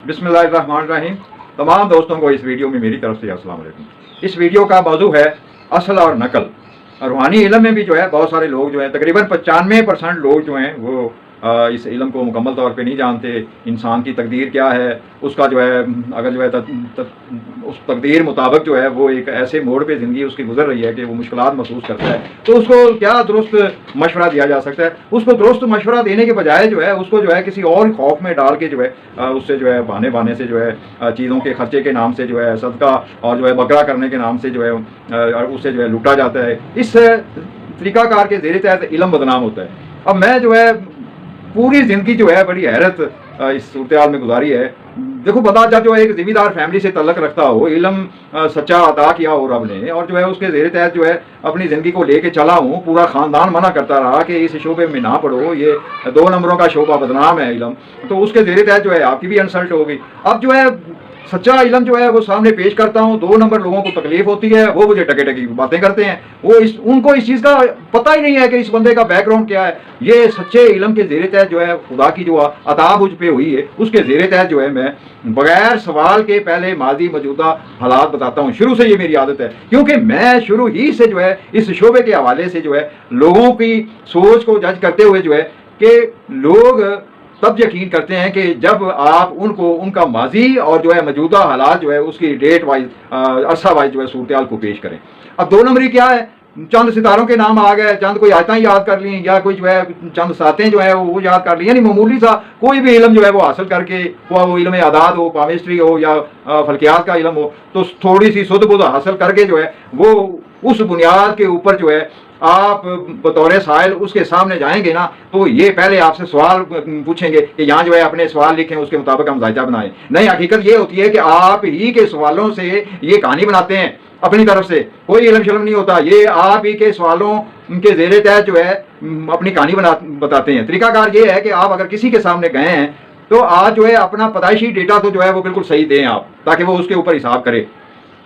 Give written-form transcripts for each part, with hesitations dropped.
बिस्मिल्लाहिर्रहमानिर्रहीम। तमाम दोस्तों को इस वीडियो में मेरी तरफ से अस्सलाम वालेकुम। इस वीडियो का मौजू है असल और नकल। रूहानी इल्म में भी जो है बहुत सारे लोग जो है तकरीबन 95% लोग जो हैं वो इस इल्म को मुकम्मल तौर पे नहीं जानते। इंसान की तकदीर क्या है, उसका जो है अगर जो है उस तकदीर मुताबिक जो है वो एक ऐसे मोड़ पे ज़िंदगी उसकी गुजर रही है कि वो मुश्किलात महसूस करता है, तो उसको क्या दुरुस्त मशवरा दिया जा सकता है। उसको दुरुस्त मशवरा देने के बजाय जो है उसको जो है किसी और खौफ में डाल के जो है उससे जो है बहाने से जो है चीज़ों के खर्चे के नाम से जो है सदका और जो है बकरा करने के नाम से जो है उससे जो है लूटा जाता है। इस तरीक़ाकार के ज़ेर तहत इल्म बदनाम होता है। अब मैं जो है पूरी ज़िंदगी जो है बड़ी हैरत इस सूरत हाल में गुजारी है। देखो, बता जब जो है एक ज़िम्मेदार फैमिली से तल्लक रखता हो, इल्म सच्चा अता किया हो रब ने, और जो है उसके ज़ेर तहत जो है अपनी ज़िंदगी को लेके चला हूँ, पूरा ख़ानदान मना करता रहा कि इस शोबे में ना पढ़ो, ये 2 नंबरों का शोबा बदनाम है इल्म, तो उसके ज़ेर तहत जो है आपकी भी इंसल्ट होगी। अब जो है सच्चा इल्म जो है वो सामने पेश करता हूँ, 2 नंबर लोगों को तकलीफ होती है, वो मुझे टकी बातें करते हैं, उनको इस चीज़ का पता ही नहीं है कि इस बंदे का बैकग्राउंड क्या है। ये सच्चे इल्म के ज़ेर तहत जो है खुदा की जो अता मुझ पे हुई है उसके ज़ेर तहत जो है मैं बगैर सवाल के पहले माजी मौजूदा हालात बताता हूँ। शुरू से ये मेरी आदत है, क्योंकि मैं शुरू ही से जो है इस शोबे के हवाले से जो है लोगों की सोच को जज करते हुए जो है कि लोग तब यकीन करते हैं कि जब आप उनको उनका माजी और जो है मौजूदा हालात जो है उसकी डेट वाइज अरसा वाइज जो है सूरत हाल को पेश करें। अब 2 नंबरी क्या है, चंद सितारों के नाम आ गए, चंद कोई आयतें याद कर ली, या कोई जो है चंद सातें जो है वो याद कर ली, यानी मामूली सा कोई भी इल्म जो है वो हासिल करके वो इल्म आदाद हो, पामिस्ट्री हो या फल्कियात का इल्म हो, तो थोड़ी सी सुध बुध हासिल करके जो है वो उस बुनियाद के ऊपर जो है आप बतौर साइल उसके सामने जाएंगे ना, तो ये पहले आपसे सवाल पूछेंगे कि यहाँ जो है अपने सवाल लिखें, उसके मुताबिक हम जायजा बनाएं। नहीं, हकीकत ये होती है कि आप ही के सवालों से ये कहानी बनाते हैं, अपनी तरफ से कोई इल्म शलम नहीं होता, ये आप ही के सवालों के ज़ेर तहत जो है अपनी कहानी बताते हैं। तरीकाकार ये है कि आप अगर किसी के सामने गए हैं तो आज जो है अपना पैदाइशी डेटा तो जो है वो बिल्कुल सही दें आप, ताकि वो उसके ऊपर हिसाब करे,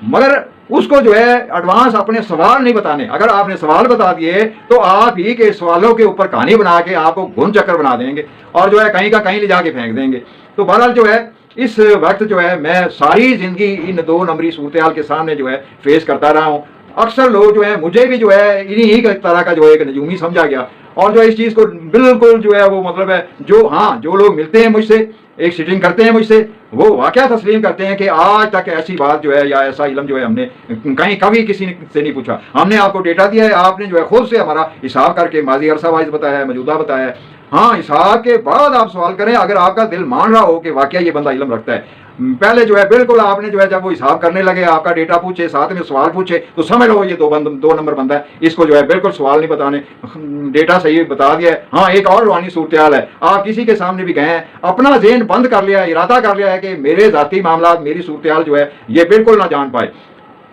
मगर उसको जो है एडवांस अपने सवाल नहीं बताने। अगर आपने सवाल बता दिए तो आप ही के सवालों के ऊपर कहानी बना के आपको घुन चक्कर बना देंगे और जो है कहीं का कहीं ले जाके फेंक देंगे। तो बहरहाल जो है इस वक्त जो है मैं सारी ज़िंदगी इन 2 नंबरी सूरत हाल के सामने जो है फेस करता रहा हूँ। अक्सर लोग जो है मुझे भी जो है इन्हीं तरह का जो है एक नजूमी समझा गया, और जो इस चीज़ को बिल्कुल जो है वो मतलब है जो लोग मिलते हैं मुझसे, एक सिटिंग करते हैं मुझसे, वो वाकया तस्लीम करते हैं कि आज तक ऐसी बात जो है या ऐसा इल्म जो है हमने कहीं कभी किसी से नहीं पूछा। हमने आपको डेटा दिया है, आपने जो है खुद से हमारा हिसाब करके माजी अरसा वाइज बताया है, मौजूदा बताया है। हाँ, हिसाब के बाद आप सवाल करें अगर आपका दिल मान रहा हो कि वाकया ये बंदा इल्म रखता है। पहले जो है बिल्कुल आपने जो है जब वो हिसाब करने लगे, आपका डेटा पूछे, साथ में सवाल पूछे, तो समझ लो ये 2 नंबर बंदा है, इसको जो है बिल्कुल सवाल नहीं बताने, डेटा सही बता दिया है। हाँ, एक और रूहानी सूरत हाल है, आप किसी के सामने भी गए हैं, अपना ज़हन बंद कर लिया है, इरादा कर लिया है कि मेरे ज़ाती मामला, मेरी सूरत हाल जो है ये बिल्कुल ना जान पाए।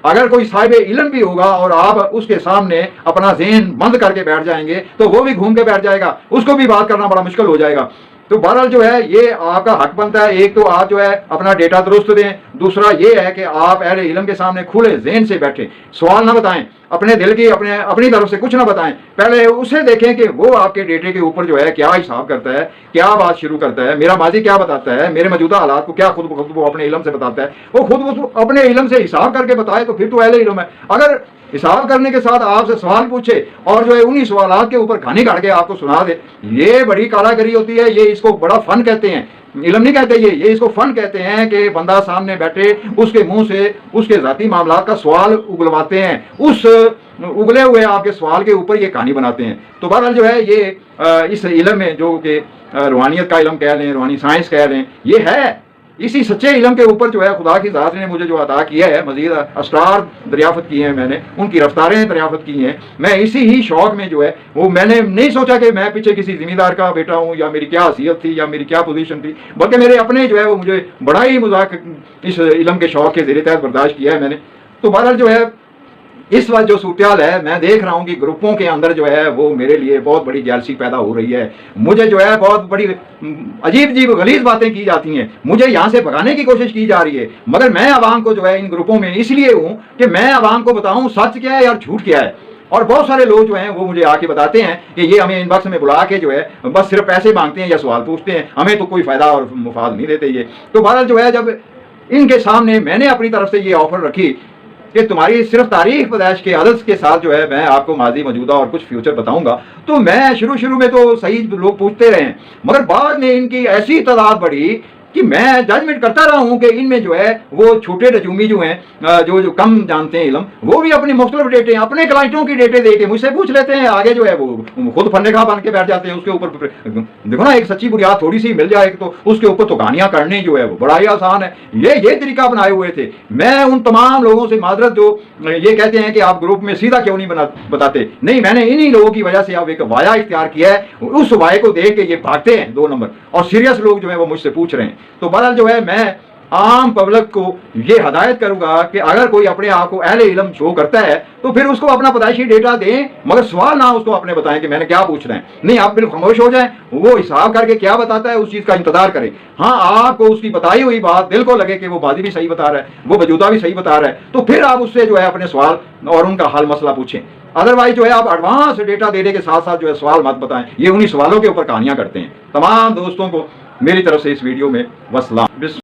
अगर कोई साहिब इल्म भी होगा और आप उसके सामने अपना ज़हन बंद करके बैठ जाएंगे तो वो भी घूम के बैठ जाएगा, उसको भी बात करना बड़ा मुश्किल हो जाएगा। तो बहरहाल जो है ये आपका हक बनता है, एक तो आप जो है अपना डेटा दुरुस्त दें, दूसरा ये है कि आप अहले इल्म के सामने खुले ज़हन से बैठें, सवाल ना बताएं, अपने दिल की अपनी तरफ से कुछ ना बताएं, पहले उसे देखें कि वो आपके डेटे के ऊपर जो है क्या हिसाब करता है, क्या बात शुरू करता है, मेरा माजी क्या बताता है, मेरे मौजूदा हालात को क्या खुद वो अपने इल्म से बताता है। वो खुद अपने इल्म से हिसाब करके बताए तो फिर तो अहले इल्म है। अगर हिसाब करने के साथ आपसे सवाल पूछे और जो है उन्हीं सवालात के ऊपर कहानी काट के आपको सुना दे, ये बड़ी कारागरी होती है। ये इसको बड़ा फन कहते हैं, इल्म नहीं कहते, ये इसको फन कहते हैं कि बंदा सामने बैठे उसके मुंह से उसके ज़ाती मामलात का सवाल उगलवाते हैं, उस उगले हुए आपके सवाल के ऊपर ये कहानी बनाते हैं। तो बहरहाल जो है ये इस इल्म में जो कि रूहानियत का इल्म कह लें, रूहानी साइंस कह लें, ये है इसी सच्चे इल्म के ऊपर जो है खुदा की ज़ात ने मुझे जो अता किया है, मज़ीद असरार दरियाफ़त किए हैं मैंने, उनकी रफ्तारें दरियाफ़त की हैं। मैं इसी ही शौक़ में जो है वो मैंने नहीं सोचा कि मैं पीछे किसी ज़िम्मेदार का बेटा हूँ या मेरी क्या हैसियत थी या मेरी क्या पोजीशन थी, बल्कि मेरे अपने जो है वो मुझे बड़ा ही मजाक इस इल्म के शौक़ के ज़ेर तहत बर्दाश्त किया है मैंने। तो बहरहाल जो है इस वक्त जो सूरत हाल है, मैं देख रहा हूँ कि ग्रुपों के अंदर जो है वो मेरे लिए बहुत बड़ी जेलसी पैदा हो रही है। मुझे जो है बहुत बड़ी अजीब गलीज बातें की जाती हैं, मुझे यहाँ से भगाने की कोशिश की जा रही है, मगर मैं आवाम को जो है इन ग्रुपों में इसलिए हूँ कि मैं आवाम को बताऊँ सच क्या है और झूठ क्या है। और बहुत सारे लोग जो हैं वो मुझे आके बताते हैं कि ये हमें इनबॉक्स में बुला के जो है बस सिर्फ पैसे मांगते हैं या सवाल पूछते हैं, हमें तो कोई फायदा और मुफाद नहीं देते ये। तो बहरहाल जो है जब इनके सामने मैंने अपनी तरफ से ये ऑफर रखी कि तुम्हारी सिर्फ तारीख पैदाइश के अदद के साथ जो है मैं आपको माजी मौजूदा और कुछ फ्यूचर बताऊंगा, तो मैं शुरू में तो सही लोग पूछते रहे, मगर बाद में इनकी ऐसी तादाद बढ़ी कि मैं जजमेंट करता रहा हूं कि इनमें जो है वो छोटे रजूमी जो हैं जो कम जानते हैं इल्म, वो भी अपनी मुख्तलिफ डेटे अपने क्लाइंटों की डेटे दे के मुझसे पूछ लेते हैं, आगे जो है वो खुद फन्ने खा बन के बैठ जाते हैं। उसके ऊपर देखो ना, एक सच्ची बुनियाद थोड़ी सी मिल जाए तो उसके ऊपर तो कहानियां करनी जो है वो बड़ा ही आसान है। ये तरीका बनाए हुए थे। मैं उन तमाम लोगों से माजरत जो ये कहते हैं कि आप ग्रुप में सीधा क्यों नहीं बताते, नहीं, मैंने इन्हीं लोगों की वजह से अब एक वाया इख्तियार किया है, उस वाये को देख के ये भागते हैं 2 नंबर, और सीरियस लोग जो है वो मुझसे पूछ रहे हैं। तो बहरहाल जो है मैं आम पब्लिक को ये हदायत करूंगा कि अगर कोई अपने आप को अहले इल्म शो करता है तो फिर उसको अपना पैदाइशी डेटा दें, मगर सवाल ना उसको अपने बताएं कि मैंने क्या पूछ रहे हैं। नहीं, आप बिल्कुल खामोश हो जाएं, वो हिसाब करके क्या बताता है उस चीज़ का इंतजार करें। हाँ, आपको उसकी बताई हुई बात दिल को लगे कि वो माजी भी सही बता रहा है, वो मौजूदा भी सही बता रहा है, तो फिर आप उससे जो है अपने सवाल और उनका हल मसला पूछें। अदरवाइज जो है आप एडवांस डेटा देने के साथ साथ जो है सवाल मत बताएं, ये उन्हीं सवालों के ऊपर कहानियां करते हैं। तमाम दोस्तों को मेरी तरफ से इस वीडियो में वसलाम।